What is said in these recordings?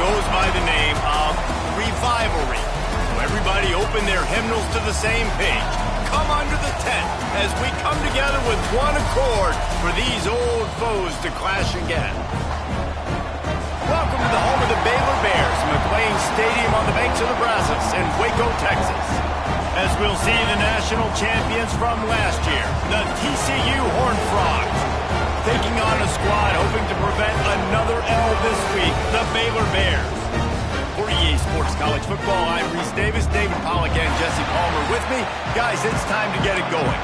goes by the name of Revivalry. So everybody open their hymnals to the same page. Come under the tent as we come together with one accord for these old foes to clash again. Welcome to the home of the Baylor Bears, McLean Stadium on the banks of the Brazos in Waco, Texas. As we'll see the national champions from last year, the TCU Horned Frogs, taking on a squad hoping to prevent another L this week, the Baylor Bears. For EA Sports College Football, I'm Reese Davis, David Pollack, and Jesse Palmer with me. Guys, it's time to get it going.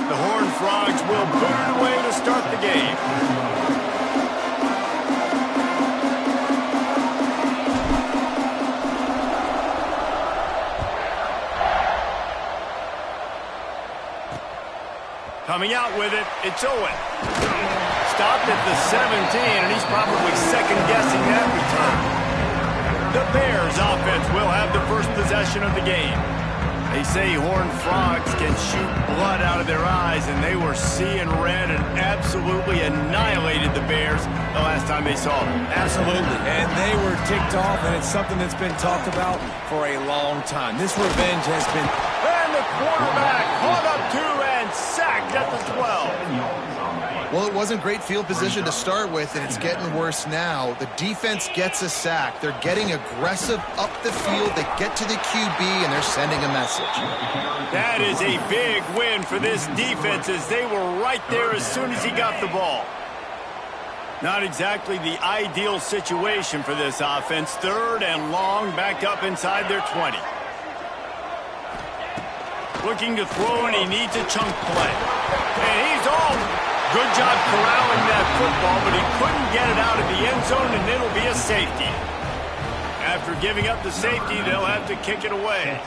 The Horned Frogs will boot it away to start the game. Coming out with it, it's Owen. Stopped at the 17, and he's probably second-guessing that return. The Bears offense will have the first possession of the game. They say Horned Frogs can shoot blood out of their eyes, and they were seeing red and absolutely annihilated the Bears the last time they saw them. Absolutely, and they were ticked off, and it's something that's been talked about for a long time. This revenge has been... And the quarterback caught up to and sacked at the 12. Well, it wasn't great field position to start with, and it's getting worse now. The defense gets a sack. They're getting aggressive up the field. They get to the QB, and they're sending a message. That is a big win for this defense as they were right there as soon as he got the ball. Not exactly the ideal situation for this offense. Third and long, back up inside their 20. Looking to throw, and he needs a chunk play. And he's all... Good job corralling that football, but he couldn't get it out of the end zone, and it'll be a safety. After giving up the safety, they'll have to kick it away.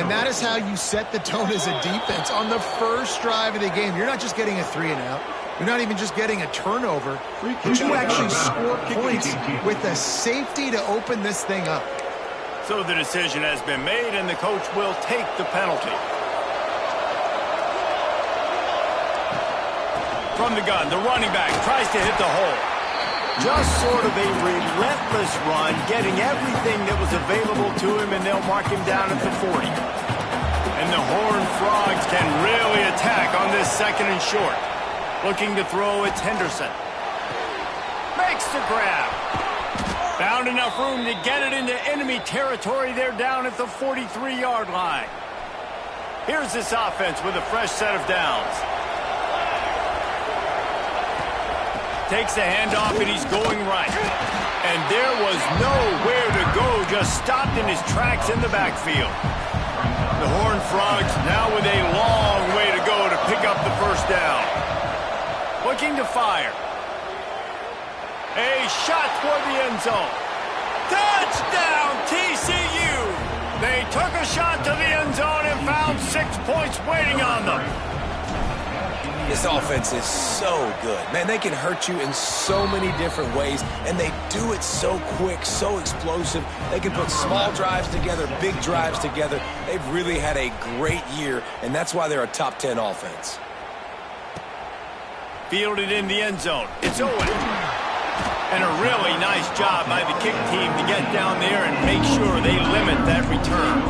And that is how you set the tone as a defense. On the first drive of the game, you're not just getting a 3-and-out. You're not even just getting a turnover. You actually score points with a safety to open this thing up. So the decision has been made, and the coach will take the penalty. From the gun, the running back tries to hit the hole. Just sort of a relentless run, getting everything that was available to him, and they'll mark him down at the 40. And the Horned Frogs can really attack on this second and short. Looking to throw, it's Henderson. Makes the grab. Found enough room to get it into enemy territory. They're down at the 43-yard line. Here's this offense with a fresh set of downs. Takes the handoff, and he's going right. And there was nowhere to go, just stopped in his tracks in the backfield. The Horned Frogs now with a long way to go to pick up the first down. Looking to fire. A shot toward the end zone. Touchdown, TCU! They took a shot to the end zone and found 6 points waiting on them. This offense is so good. Man, they can hurt you in so many different ways, and they do it so quick, so explosive. They can put small drives together, big drives together. They've really had a great year, and that's why they're a top 10 offense. Fielded in the end zone. It's Owen. And a really nice job by the kick team to get down there and make sure they limit that return.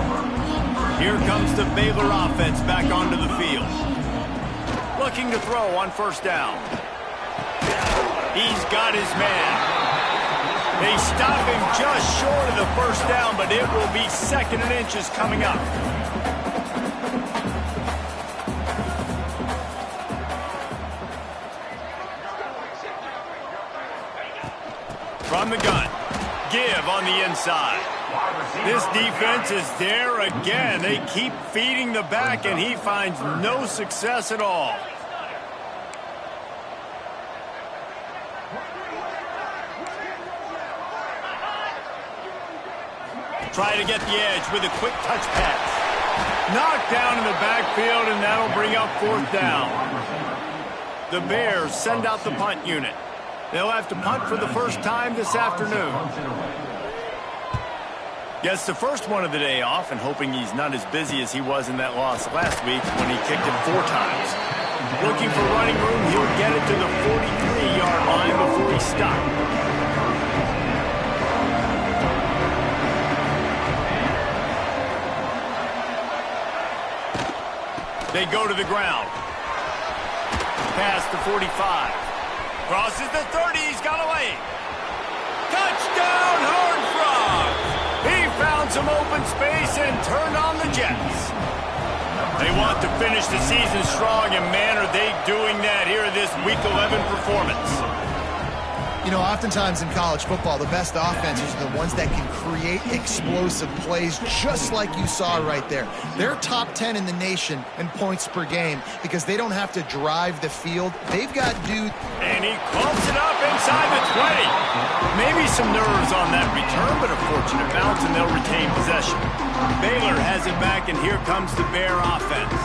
Here comes the Baylor offense back onto the field. Looking to throw on first down. He's got his man. They stop him just short of the first down, but it will be second and inches coming up. From the gun. Give on the inside. This defense is there again. They keep feeding the back, and he finds no success at all. Try to get the edge with a quick touch pass. Knocked down in the backfield, and that'll bring up fourth down. The Bears send out the punt unit. They'll have to punt for the first time this afternoon. Gets the first one of the day off and hoping he's not as busy as he was in that loss last week when he kicked it 4 times. Looking for running room, he'll get it to the 43-yard line before he stopped. They go to the ground. Past the 45. Crosses the 30. He's got away. Touchdown, Horned Frogs! He found some open space and turned on the Jets. They want to finish the season strong, and man, are they doing that here in this Week 11 performance. You know, oftentimes in college football, the best offenses are the ones that can create explosive plays, just like you saw right there. They're top 10 in the nation in points per game because they don't have to drive the field. They've got dudes. And he clumps it up inside the 20. Maybe some nerves on that return, but a fortunate bounce, and they'll retain possession. Baylor has it back, and here comes the Bear offense.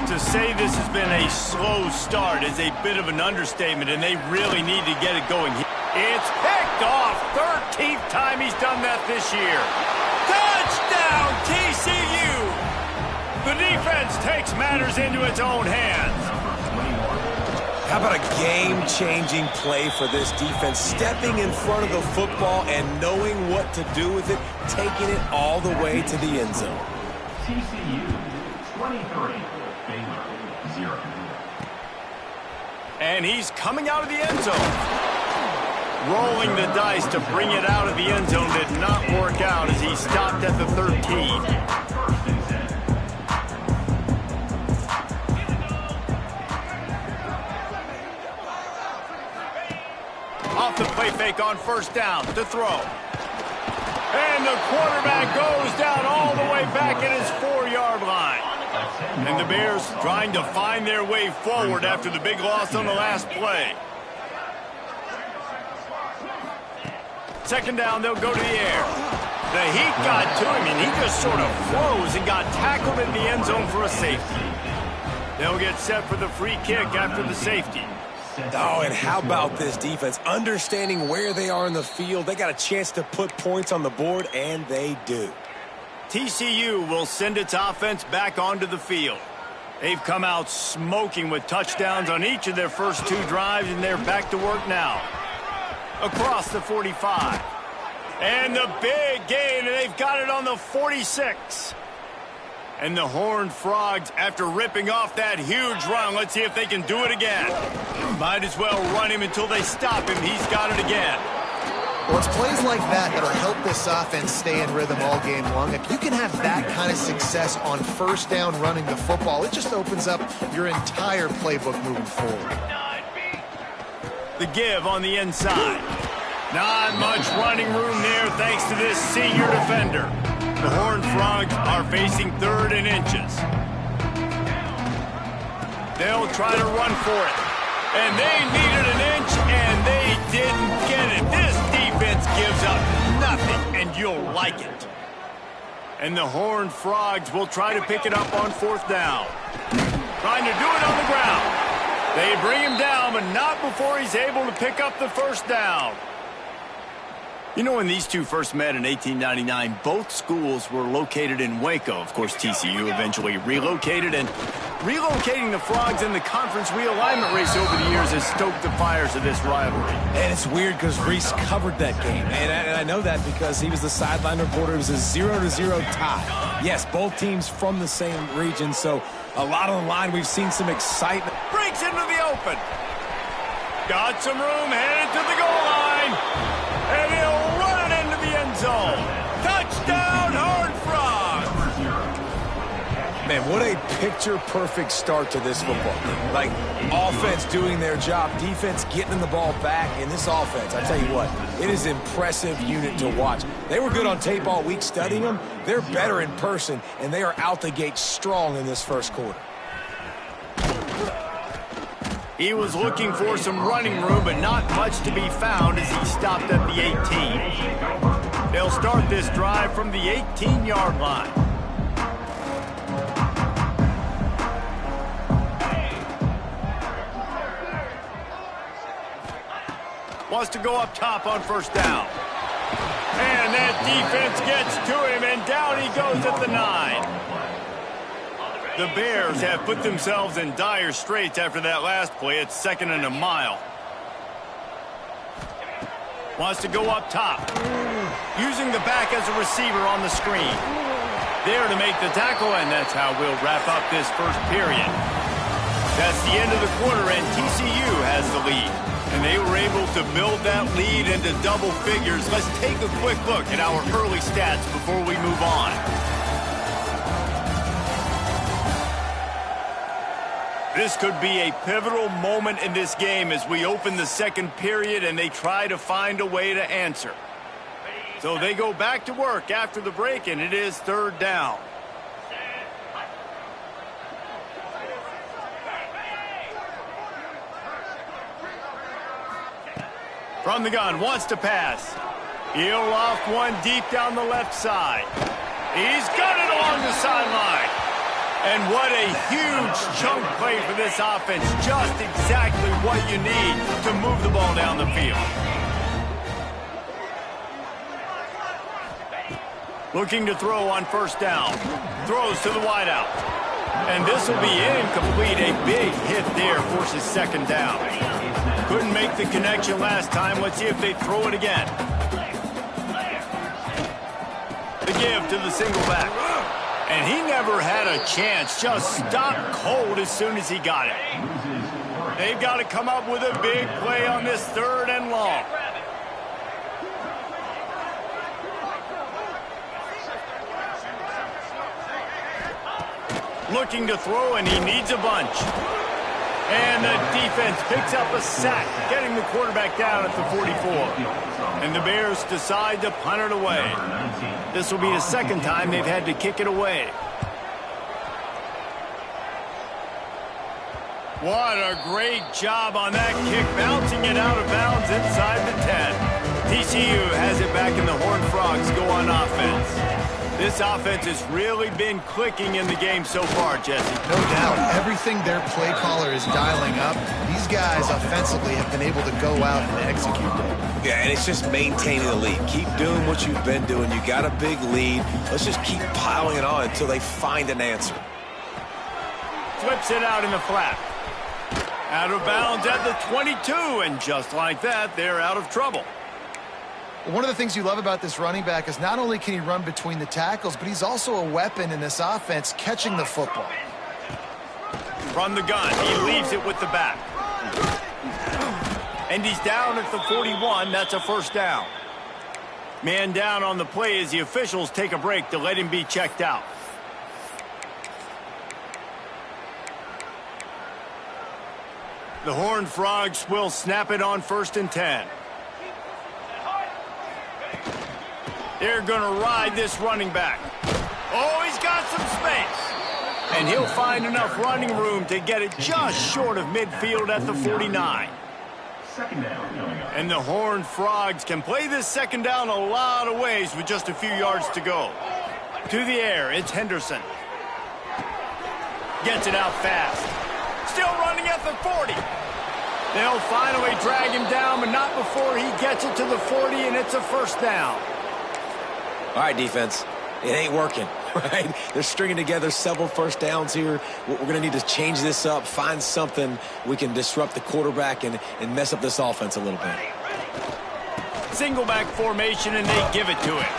To say this has been a slow start is a bit of an understatement, and they really need to get it going. It's picked off. 13th time he's done that this year. Touchdown, TCU! The defense takes matters into its own hands. How about a game-changing play for this defense? Stepping in front of the football and knowing what to do with it, taking it all the way to the end zone. TCU 23, Baylor 0. And he's coming out of the end zone. Rolling the dice to bring it out of the end zone did not work out as he stopped at the 13. Off the play fake on first down to throw. And the quarterback goes down all the way back at his 4-yard line. And the Bears trying to find their way forward after the big loss on the last play. Second down, they'll go to the air. The heat got to him, and he just sort of froze and got tackled in the end zone for a safety. They'll get set for the free kick after the safety. Oh, and how about this defense? Understanding where they are in the field. They got a chance to put points on the board, and they do. TCU will send its offense back onto the field. They've come out smoking with touchdowns on each of their first 2 drives, and they're back to work now. Across the 45. And the big gain, and they've got it on the 46. And the Horned Frogs, after ripping off that huge run, let's see if they can do it again. Might as well run him until they stop him. He's got it again. Well, it's plays like that that'll help this offense stay in rhythm all game long. If you can have that kind of success on first down running the football, it just opens up your entire playbook moving forward. The give on the inside. Not much running room there thanks to this senior defender. The Horned Frogs are facing 3rd and inches. They'll try to run for it. And they needed an inch, and they didn't get it. This defense gives up nothing, and you'll like it. And the Horned Frogs will try to pick it up on 4th down. Trying to do it on the ground. They bring him down, but not before he's able to pick up the first down. You know, when these two first met in 1899, both schools were located in Waco. Of course, TCU eventually relocated, and relocating the Frogs in the conference realignment race over the years has stoked the fires of this rivalry. And it's weird because Reese covered that game. And I know that because he was the sideline reporter. It was a 0-0 tie. Yes, both teams from the same region, so a lot on the line. We've seen some excitement. Breaks into the open. Got some room, headed to the goal line. And he'll run it into the end zone. Touchdown, Horned Frogs! Man, what a picture-perfect start to this football game. Like, offense doing their job, defense getting the ball back, and this offense, I tell you what, it is an impressive unit to watch. They were good on tape all week studying them. They're better in person, and they are out the gate strong in this first quarter. He was looking for some running room, but not much to be found as he stopped at the 18. They'll start this drive from the 18-yard line. Wants to go up top on first down. And that defense gets to him, and down he goes at the 9. The Bears have put themselves in dire straits after that last play. It's 2nd and a mile. Wants to go up top. Using the back as a receiver on the screen. There to make the tackle, and that's how we'll wrap up this first period. That's the end of the quarter, and TCU has the lead. And they were able to build that lead into double figures. Let's take a quick look at our early stats before we move on. This could be a pivotal moment in this game as we open the second period and they try to find a way to answer. So they go back to work after the break, and it is 3rd down. From the gun, wants to pass. He'll loft one deep down the left side. He's got it along the sideline. And what a huge chunk play for this offense. Just exactly what you need to move the ball down the field. Looking to throw on 1st down. Throws to the wideout. And this will be incomplete. A big hit there forces 2nd down. Couldn't make the connection last time. Let's see if they throw it again. The give to the single back. And he never had a chance. Just stopped cold as soon as he got it. They've got to come up with a big play on this 3rd and long. Looking to throw, and he needs a bunch. And the defense picks up a sack, getting the quarterback down at the 44. And the Bears decide to punt it away. This will be the 2nd time they've had to kick it away. What a great job on that kick, bouncing it out of bounds inside the 10. TCU has it back, and the Horned Frogs go on offense. This offense has really been clicking in the game so far, Jesse. No doubt. Everything their play caller is dialing up, these guys offensively have been able to go out and execute that. Yeah, and it's just maintaining the lead. Keep doing what you've been doing. You got a big lead. Let's just keep piling it on until they find an answer. Flips it out in the flat. Out of bounds at the 22, and just like that, they're out of trouble. One of the things you love about this running back is not only can he run between the tackles, but he's also a weapon in this offense catching the football. From the gun, he leaves it with the back. And he's down at the 41. That's a 1st down. Man down on the play as the officials take a break to let him be checked out. The Horned Frogs will snap it on 1st and 10. They're going to ride this running back. Oh, he's got some space. And he'll find enough running room to get it just short of midfield at the 49. And the Horned Frogs can play this 2nd down a lot of ways with just a few yards to go. To the air, it's Henderson. Gets it out fast. Still running at the 40. They'll finally drag him down, but not before he gets it to the 40, and it's a 1st down. All right, defense. It ain't working, right? They're stringing together several 1st downs here. We're going to need to change this up, find something we can disrupt the quarterback and mess up this offense a little bit. Single back formation, and they give it to him.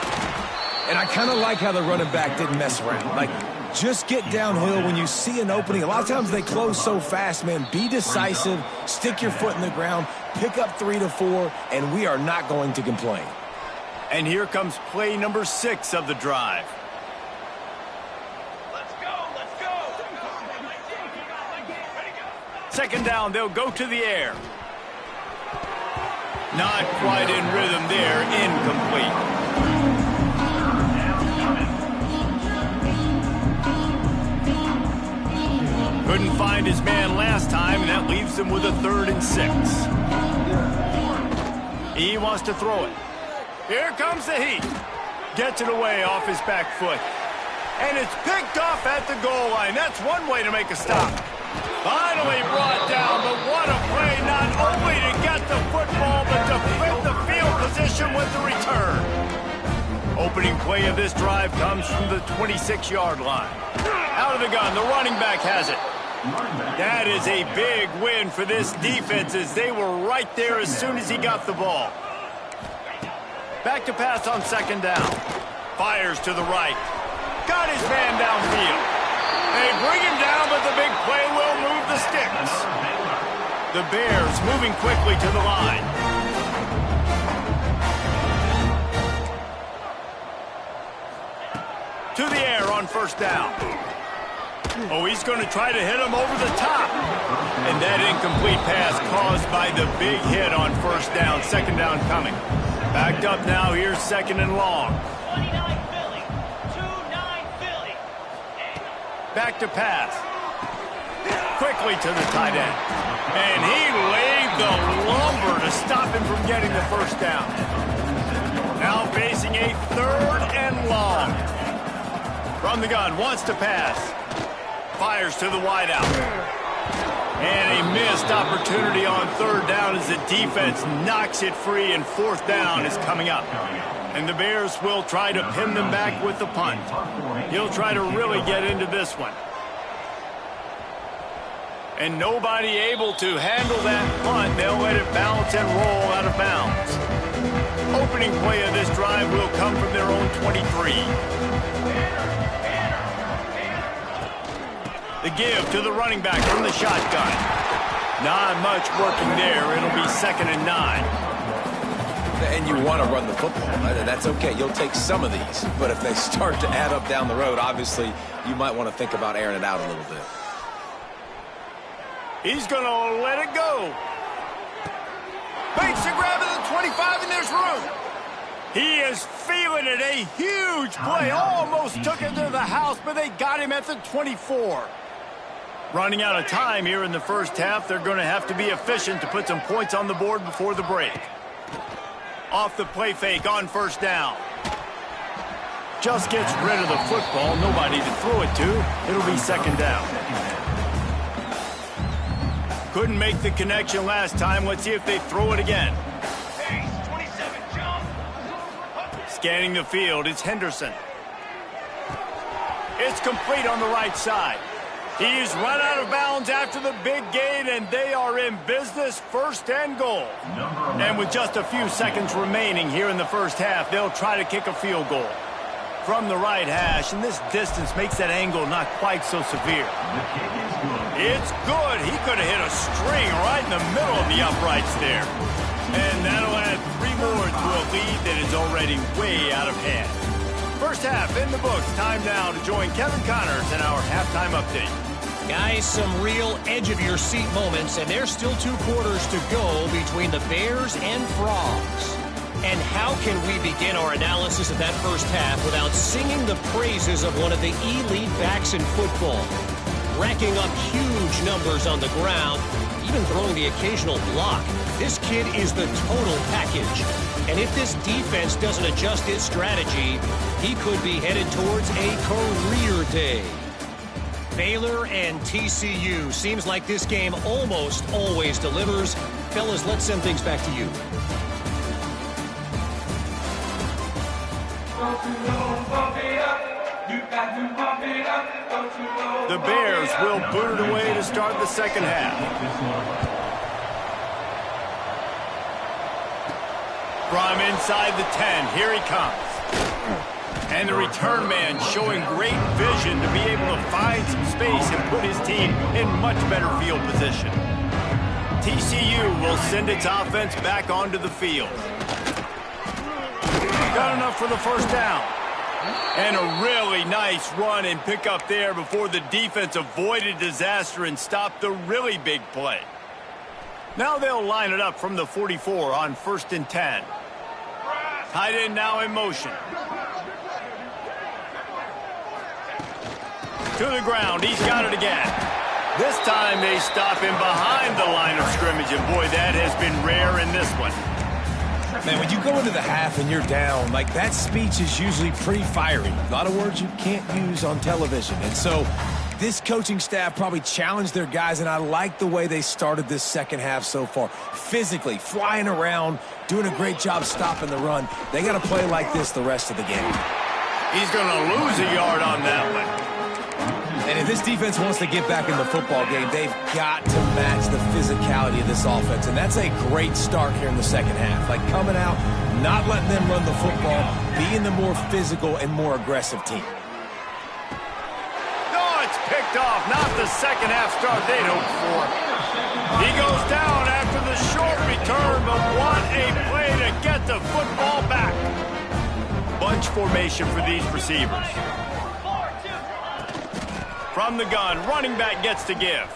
And I kind of like how the running back didn't mess around. Like, just get downhill when you see an opening. A lot of times they close so fast, man. Be decisive, stick your foot in the ground, pick up 3 to 4, and we are not going to complain. And here comes play number 6 of the drive. Let's go. 2nd down, they'll go to the air. Not quite in rhythm there, incomplete. Couldn't find his man last time, and that leaves him with a 3rd and 6. He wants to throw it. Here comes the heat. Gets it away off his back foot. And it's picked off at the goal line. That's one way to make a stop. Finally brought down, but what a play, not only to get the football, but to flip the field position with the return. Oh, Opening play of this drive comes from the 26-yard line. Out of the gun, the running back has it. That is a big win for this defense as they were right there as soon as he got the ball. Back to pass on second down. Fires to the right. Got his man downfield. They bring him down, but the big play will move the sticks. The Bears moving quickly to the line. To the air on first down. Oh, he's going to try to hit him over the top. And that incomplete pass caused by the big hit on first down. Second down coming. Backed up now. Here's second and long. 29 Philly. 2-9 Philly. Back to pass. Quickly to the tight end. And he laid the lumber to stop him from getting the first down. Now facing a third and long. From the gun, wants to pass. Fires to the wideout. And a missed opportunity on third down as the defense knocks it free, and fourth down is coming up. And the Bears will try to pin them back with the punt. He'll try to really get into this one. And nobody able to handle that punt. They'll let it bounce and roll out of bounds. Opening play of this drive will come from their own 23. The give to the running back from the shotgun. Not much working there. It'll be 2nd and 9. And you want to run the football. That's okay. You'll take some of these. But if they start to add up down the road, obviously, you might want to think about airing it out a little bit. He's going to let it go. Makes the grab at the 25, and there's room. He is feeling it. A huge play. Almost took it to the house, but they got him at the 24. Running out of time here in the first half. They're going to have to be efficient to put some points on the board before the break. Off the play fake on first down. Just gets rid of the football. Nobody to throw it to. It'll be 2nd down. Couldn't make the connection last time. Let's see if they throw it again. Scanning the field, it's Henderson. It's complete on the right side. He's run out of bounds after the big gain, and they are in business, 1st and goal. And with just a few seconds remaining here in the first half, they'll try to kick a field goal. From the right hash, and this distance makes that angle not quite so severe. It's good. He could have hit a string right in the middle of the uprights there. And that'll add 3 more to a lead that is already way out of hand. First half in the books. Time now to join Kevin Connors in our halftime update. Guys, some real edge-of-your-seat moments, and there's still 2 quarters to go between the Bears and Frogs. And how can we begin our analysis of that first half without singing the praises of one of the elite backs in football? Racking up huge numbers on the ground, even throwing the occasional block. This kid is the total package. And if this defense doesn't adjust its strategy, he could be headed towards a career day. Baylor and TCU. Seems like this game almost always delivers. Fellas, let's send things back to you. The Bears will boot it away to start the second half. From inside the 10, here he comes. And the return man showing great vision to be able to find some space and put his team in much better field position. TCU will send its offense back onto the field. Got enough for the first down. And a really nice run and pick up there before the defense avoided disaster and stopped the really big play. Now they'll line it up from the 44 on 1st and 10. Tight end now in motion. To the ground. He's got it again. This time they stop him behind the line of scrimmage, and boy, that has been rare in this one. Man, when you go into the half and you're down, like that speech is usually pretty fiery. A lot of words you can't use on television. And so This coaching staff probably challenged their guys, and I like the way they started this second half so far. Physically, flying around, doing a great job stopping the run. They got to play like this the rest of the game. He's going to lose a yard on that one. And if this defense wants to get back in the football game, they've got to match the physicality of this offense. And that's a great start here in the second half. Like coming out, not letting them run the football, being the more physical and more aggressive team. Picked off, not the second half start they'd hoped for. He goes down after the short return, but what a play to get the football back. Bunch formation for these receivers. From the gun, running back gets to give.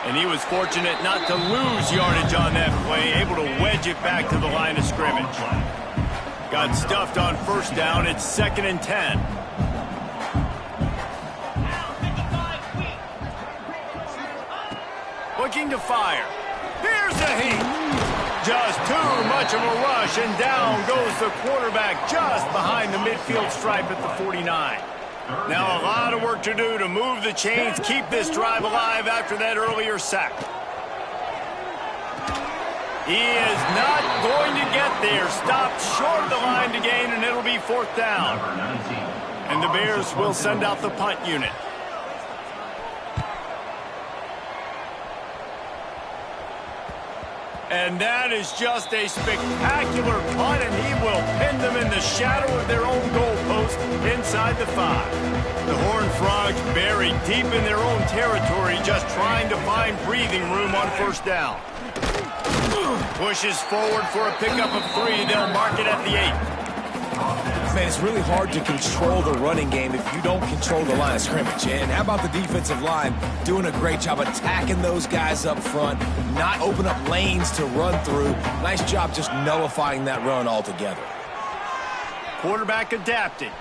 And he was fortunate not to lose yardage on that play, able to wedge it back to the line of scrimmage. Got stuffed on first down, it's 2nd and 10. Looking to fire. Here's the heat. Just too much of a rush, and down goes the quarterback just behind the midfield stripe at the 49. Now a lot of work to do to move the chains, keep this drive alive after that earlier sack. He is not going to get there. Stopped short of the line to gain, and it'll be 4th down. And the Bears will send out the punt unit. And that is just a spectacular punt, and he will pin them in the shadow of their own goalpost inside the 5. The Horned Frogs buried deep in their own territory, just trying to find breathing room on first down. Pushes forward for a pickup of 3. They'll mark it at the 8. Man, it's really hard to control the running game if you don't control the line of scrimmage. And how about the defensive line doing a great job attacking those guys up front, not open up lanes to run through. Nice job just nullifying that run altogether. Quarterback adapting.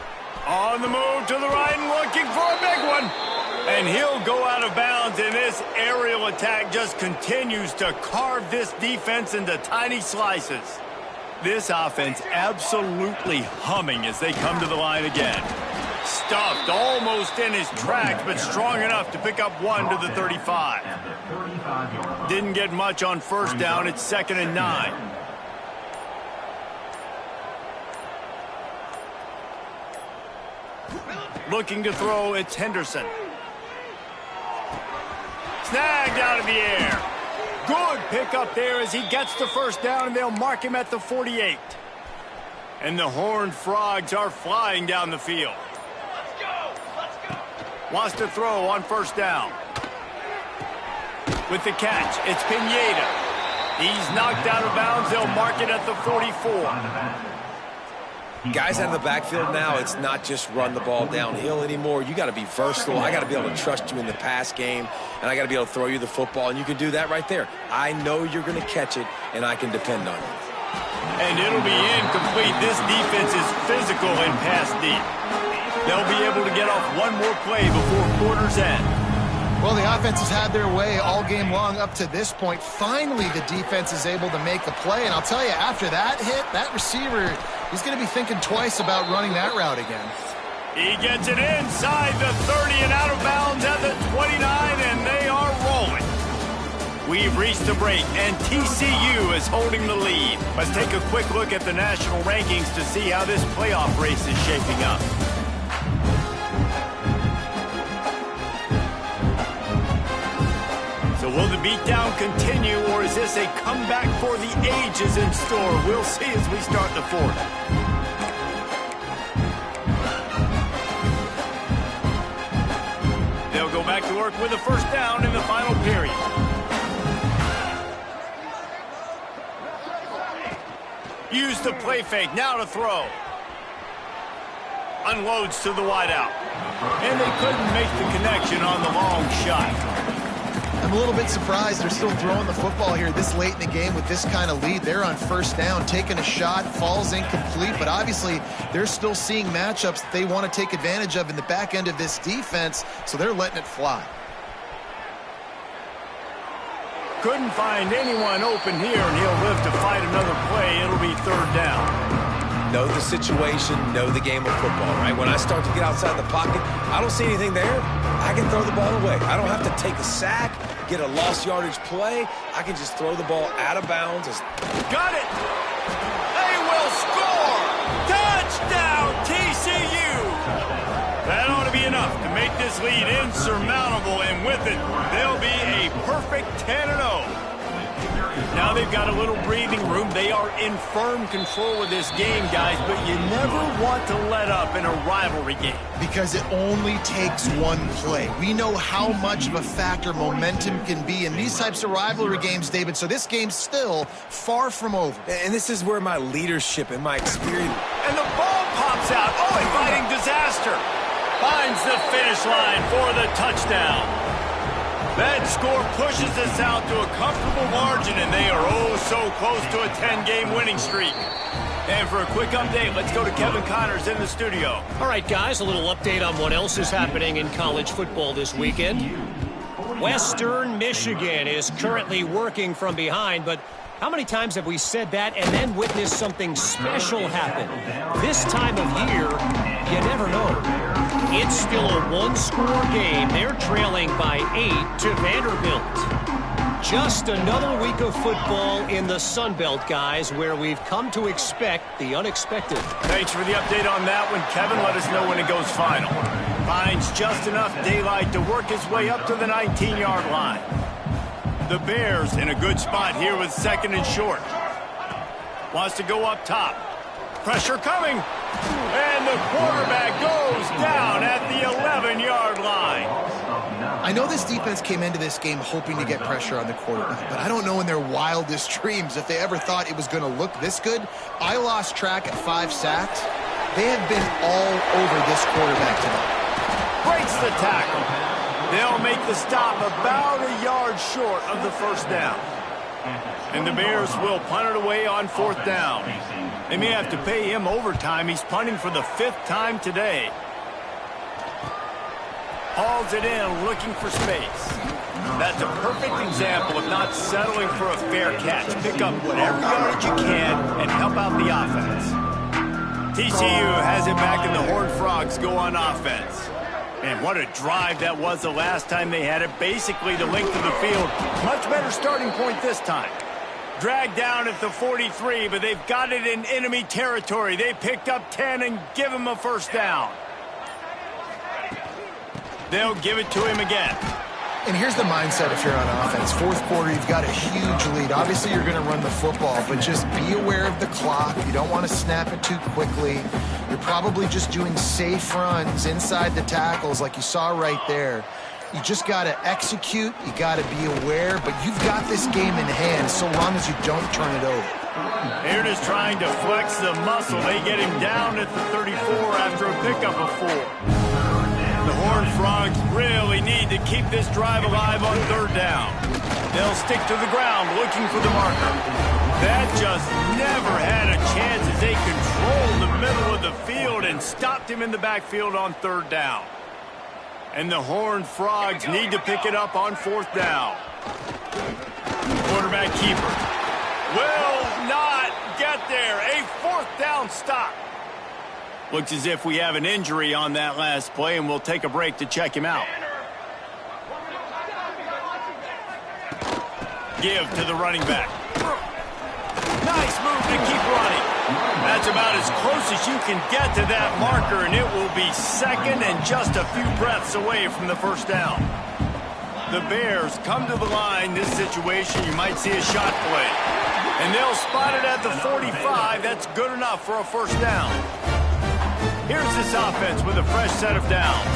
On the move to the right and looking for a big one. And he'll go out of bounds, and this aerial attack just continues to carve this defense into tiny slices. This offense absolutely humming as they come to the line again. Stuffed almost in his tracks, but strong enough to pick up 1 to the 35. Didn't get much on first down. It's 2nd and 9. Looking to throw, it's Henderson. Snagged out of the air. Good pickup there as he gets the first down, and they'll mark him at the 48. And the Horned Frogs are flying down the field. Let's go! Let's go! Wants to throw on first down. With the catch, it's Pineda. He's knocked out of bounds. They'll mark it at the 44. Guys out of the backfield now, it's not just run the ball downhill anymore. You got to be versatile. I got to be able to trust you in the pass game, and I got to be able to throw you the football, and you can do that right there. I know you're going to catch it, and I can depend on you. And it'll be incomplete. This defense is physical and pass deep. They'll be able to get off one more play before quarter's end. Well, the offense has had their way all game long up to this point. Finally, the defense is able to make a play. And I'll tell you, after that hit, that receiver, he's going to be thinking twice about running that route again. He gets it inside the 30 and out of bounds at the 29, and they are rolling. We've reached the break, and TCU is holding the lead. Let's take a quick look at the national rankings to see how this playoff race is shaping up. So will the beatdown continue, or is this a comeback for the ages in store? We'll see as we start the 4th. They'll go back to work with a first down in the final period. Use the play fake, now to throw. Unloads to the wideout. And they couldn't make the connection on the long shot. I'm a little bit surprised they're still throwing the football here this late in the game with this kind of lead. They're on first down, taking a shot, falls incomplete, but obviously they're still seeing matchups that they want to take advantage of in the back end of this defense, so they're letting it fly. Couldn't find anyone open here, and he'll live to fight another play. It'll be 3rd down. know the situation, know the game of football, right? When I start to get outside the pocket, I don't see anything there. I can throw the ball away. I don't have to take a sack, get a lost yardage play. I can just throw the ball out of bounds. Got it! They will score! Touchdown, TCU! That ought to be enough to make this lead insurmountable, and with it, they'll be a perfect 10-0. Now they've got a little breathing room. They are in firm control of this game, guys, but you never want to let up in a rivalry game. Because it only takes one play. We know how much of a factor momentum can be in these types of rivalry games, David, so this game's still far from over. And this is where my leadership and my experience... And the ball pops out. Oh, inviting disaster. Finds the finish line for the touchdown. That score pushes us out to a comfortable margin, and they are oh so close to a 10-game winning streak. And for a quick update, let's go to Kevin Connors in the studio. All right, guys, a little update on what else is happening in college football this weekend. Western Michigan is currently working from behind, but how many times have we said that and then witnessed something special happen? This time of year, you never know. It's still a one-score game. They're trailing by 8 to Vanderbilt. Just another week of football in the Sun Belt, guys, where we've come to expect the unexpected. Thanks for the update on that one, Kevin. Let us know when it goes final. Finds just enough daylight to work his way up to the 19-yard line. The Bears in a good spot here with 2nd and short. Wants to go up top. Pressure coming. And the quarterback goes down at the 11-yard line. I know this defense came into this game hoping to get pressure on the quarterback, but I don't know in their wildest dreams if they ever thought it was going to look this good. I lost track at 5 sacks. They have been all over this quarterback today. Breaks the tackle. They'll make the stop about a yard short of the first down. And the Bears will punt it away on 4th down. They may have to pay him overtime. He's punting for the 5th time today. Hauls it in, looking for space. That's a perfect example of not settling for a fair catch. Pick up whatever yardage you can and help out the offense. TCU has it back, and the Horned Frogs go on offense. And what a drive that was the last time they had it. Basically the length of the field. Much better starting point this time. Dragged down at the 43, but they've got it in enemy territory. They picked up 10 and give him a first down. They'll give it to him again. And here's the mindset if you're on offense. 4th quarter, you've got a huge lead. Obviously, you're going to run the football, but just be aware of the clock. You don't want to snap it too quickly. You're probably just doing safe runs inside the tackles like you saw right there. You just got to execute. You got to be aware, but you've got this game in hand so long as you don't turn it over. They're just trying to flex the muscle. They get him down at the 34 after a pickup of 4. The Horned Frogs really need to keep this drive alive on 3rd down. They'll stick to the ground looking for the marker. That just never had a chance as they controlled the middle of the field and stopped him in the backfield on 3rd down. And the Horned Frogs need to pick it up on 4th down. Quarterback keeper will not get there. A 4th down stop. Looks as if we have an injury on that last play, and we'll take a break to check him out. Give to the running back. Nice move to keep running. That's about as close as you can get to that marker, and it will be 2nd and just a few breaths away from the first down. The Bears come to the line. This situation, you might see a shot play. And they'll spot it at the 45. That's good enough for a first down. Here's this offense with a fresh set of downs.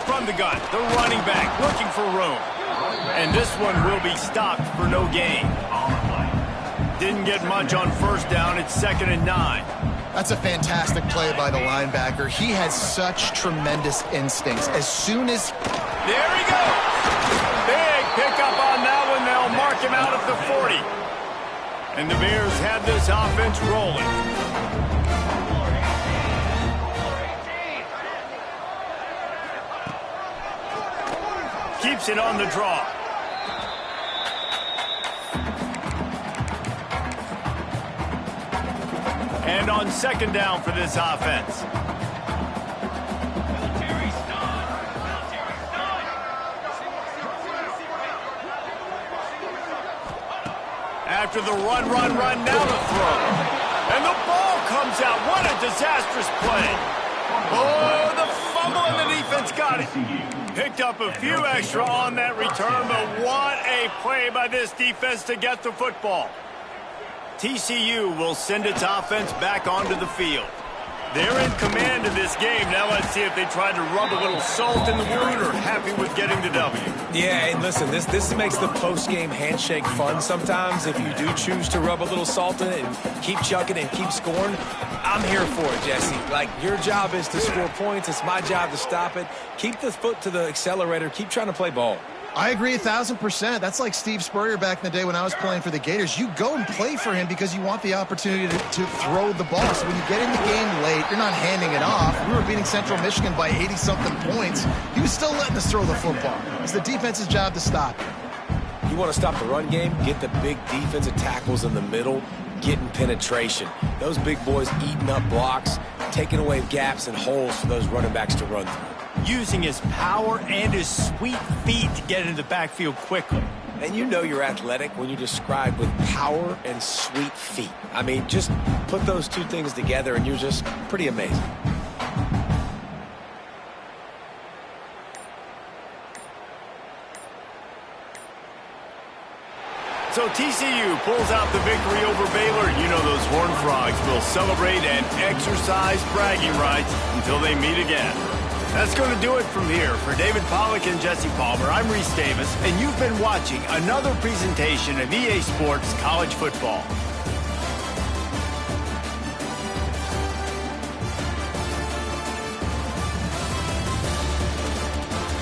From the gun, the running back looking for room. And this one will be stopped for no gain. Didn't get much on first down. It's 2nd and 9. That's a fantastic play by the linebacker. He has such tremendous instincts. As soon as... There he goes! Big pickup on that one. They'll mark him out at the 40. And the Bears have this offense rolling. Keeps it on the draw. And on second down for this offense. After the run, now the throw. And the ball comes out. What a disastrous play. Oh, the fumble, and the defense got it. Picked up a few extra on that return, but what a play by this defense to get the football. TCU will send its offense back onto the field. They're in command of this game. Now let's see if they try to rub a little salt in the wound or happy with getting the W. Yeah, and listen, this makes the post-game handshake fun sometimes. If you do choose to rub a little salt in it and keep chucking and keep scoring, I'm here for it, Jesse. Like, your job is to score points. It's my job to stop it. Keep the foot to the accelerator. Keep trying to play ball. I agree 1,000%. That's like Steve Spurrier back in the day when I was playing for the Gators. You go and play for him because you want the opportunity to throw the ball. So when you get in the game late, you're not handing it off. We were beating Central Michigan by 80-something points. He was still letting us throw the football. It's the defense's job to stop it. You want to stop the run game? Get the big defensive tackles in the middle, getting penetration. Those big boys eating up blocks, taking away gaps and holes for those running backs to run through. Using his power and his sweet feet to get into the backfield quickly. And you know you're athletic when you describe with power and sweet feet. I mean, just put those two things together and you're just pretty amazing. So TCU pulls out the victory over Baylor. You know those Horned Frogs will celebrate and exercise bragging rights until they meet again. That's going to do it from here. For David Pollack and Jesse Palmer, I'm Reese Davis, and you've been watching another presentation of EA Sports College Football.